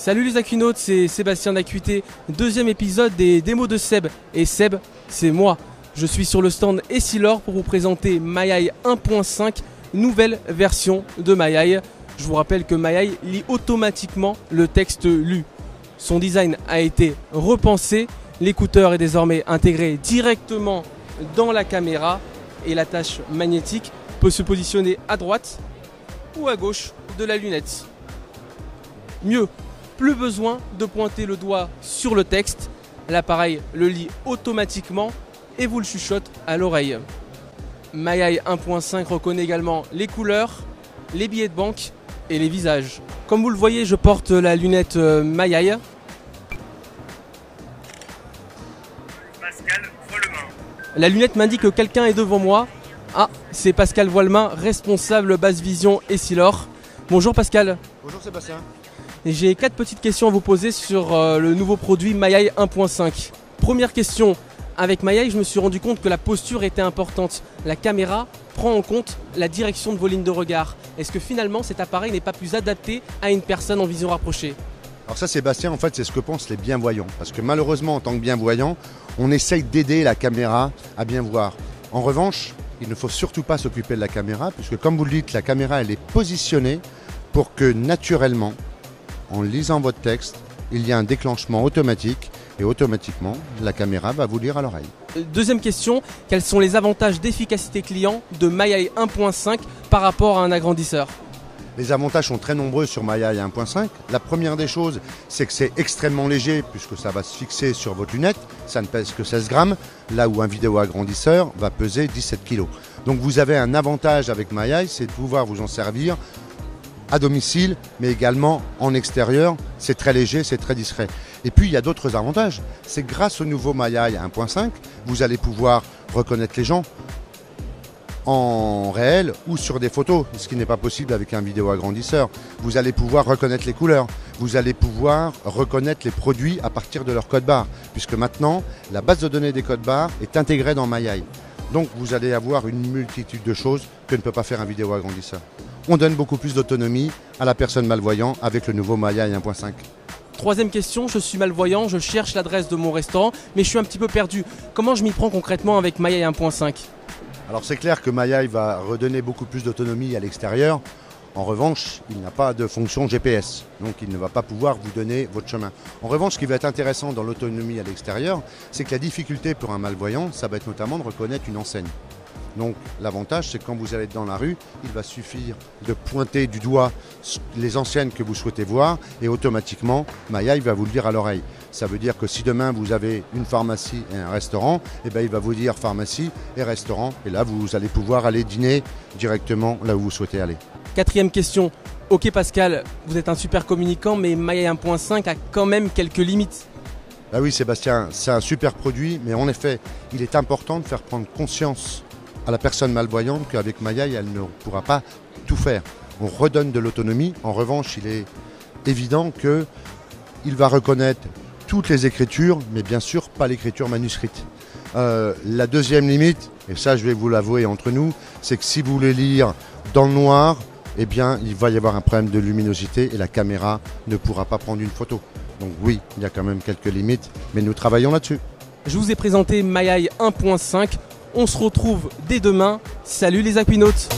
Salut les Aquinautes, c'est Sébastien d'Acuité, deuxième épisode des démos de Seb. Et Seb, c'est moi. Je suis sur le stand Essilor pour vous présenter MyEye 1.5, nouvelle version de MyEye. Je vous rappelle que MyEye lit automatiquement le texte lu. Son design a été repensé, l'écouteur est désormais intégré directement dans la caméra et la tâche magnétique peut se positionner à droite ou à gauche de la lunette. Mieux, plus besoin de pointer le doigt sur le texte, l'appareil le lit automatiquement et vous le chuchote à l'oreille. MyEye 1.5 reconnaît également les couleurs, les billets de banque et les visages. Comme vous le voyez, je porte la lunette MyEye. Pascal Vollemain. La lunette m'indique que quelqu'un est devant moi. Ah, c'est Pascal Vollemain, responsable basse vision Essilor. Bonjour Pascal. Bonjour Sébastien. J'ai 4 petites questions à vous poser sur le nouveau produit MyEye 1.5. Première question, avec MyEye, je me suis rendu compte que la posture était importante. La caméra prend en compte la direction de vos lignes de regard. Est-ce que finalement cet appareil n'est pas plus adapté à une personne en vision rapprochée? Alors ça Sébastien, en fait c'est ce que pensent les bienvoyants. Parce que malheureusement en tant que bienvoyant, on essaye d'aider la caméra à bien voir. En revanche, il ne faut surtout pas s'occuper de la caméra, puisque comme vous le dites, la caméra elle est positionnée pour que naturellement, en lisant votre texte, il y a un déclenchement automatique et automatiquement, la caméra va vous lire à l'oreille. Deuxième question, quels sont les avantages d'efficacité client de MyEye 1.5 par rapport à un agrandisseur? Les avantages sont très nombreux sur MyEye 1.5. La première des choses, c'est que c'est extrêmement léger puisque ça va se fixer sur votre lunette. Ça ne pèse que 16 grammes, là où un vidéo agrandisseur va peser 17 kg. Donc vous avez un avantage avec MyEye, c'est de pouvoir vous en servir à domicile, mais également en extérieur. C'est très léger, c'est très discret. Et puis il y a d'autres avantages. C'est grâce au nouveau MyEye 1.5, vous allez pouvoir reconnaître les gens en réel ou sur des photos, ce qui n'est pas possible avec un vidéo agrandisseur. Vous allez pouvoir reconnaître les couleurs, vous allez pouvoir reconnaître les produits à partir de leur code barre, puisque maintenant la base de données des codes barres est intégrée dans MyEye. Donc vous allez avoir une multitude de choses que ne peut pas faire un vidéo agrandisseur. On donne beaucoup plus d'autonomie à la personne malvoyante avec le nouveau MyEye 1.5. Troisième question, je suis malvoyant, je cherche l'adresse de mon restaurant, mais je suis un petit peu perdu. Comment je m'y prends concrètement avec MyEye 1.5? Alors c'est clair que MyEye va redonner beaucoup plus d'autonomie à l'extérieur. En revanche, il n'a pas de fonction GPS, donc il ne va pas pouvoir vous donner votre chemin. En revanche, ce qui va être intéressant dans l'autonomie à l'extérieur, c'est que la difficulté pour un malvoyant, ça va être notamment de reconnaître une enseigne. Donc l'avantage, c'est que quand vous allez dans la rue, il va suffire de pointer du doigt les enseignes que vous souhaitez voir et automatiquement, MyEye va vous le dire à l'oreille. Ça veut dire que si demain vous avez une pharmacie et un restaurant, eh bien, il va vous dire pharmacie et restaurant. Et là, vous allez pouvoir aller dîner directement là où vous souhaitez aller. Quatrième question. Ok Pascal, vous êtes un super communicant, mais MyEye 1.5 a quand même quelques limites. Ah oui Sébastien, c'est un super produit, mais en effet, il est important de faire prendre conscience à la personne malvoyante qu'avec MyEye, elle ne pourra pas tout faire. On redonne de l'autonomie. En revanche, il est évident qu'il va reconnaître toutes les écritures, mais bien sûr pas l'écriture manuscrite. La deuxième limite, et ça je vais vous l'avouer entre nous, c'est que si vous voulez lire dans le noir, eh bien il va y avoir un problème de luminosité et la caméra ne pourra pas prendre une photo. Donc oui, il y a quand même quelques limites, mais nous travaillons là-dessus. Je vous ai présenté MyEye 1.5. On se retrouve dès demain. Salut les Aquinautes!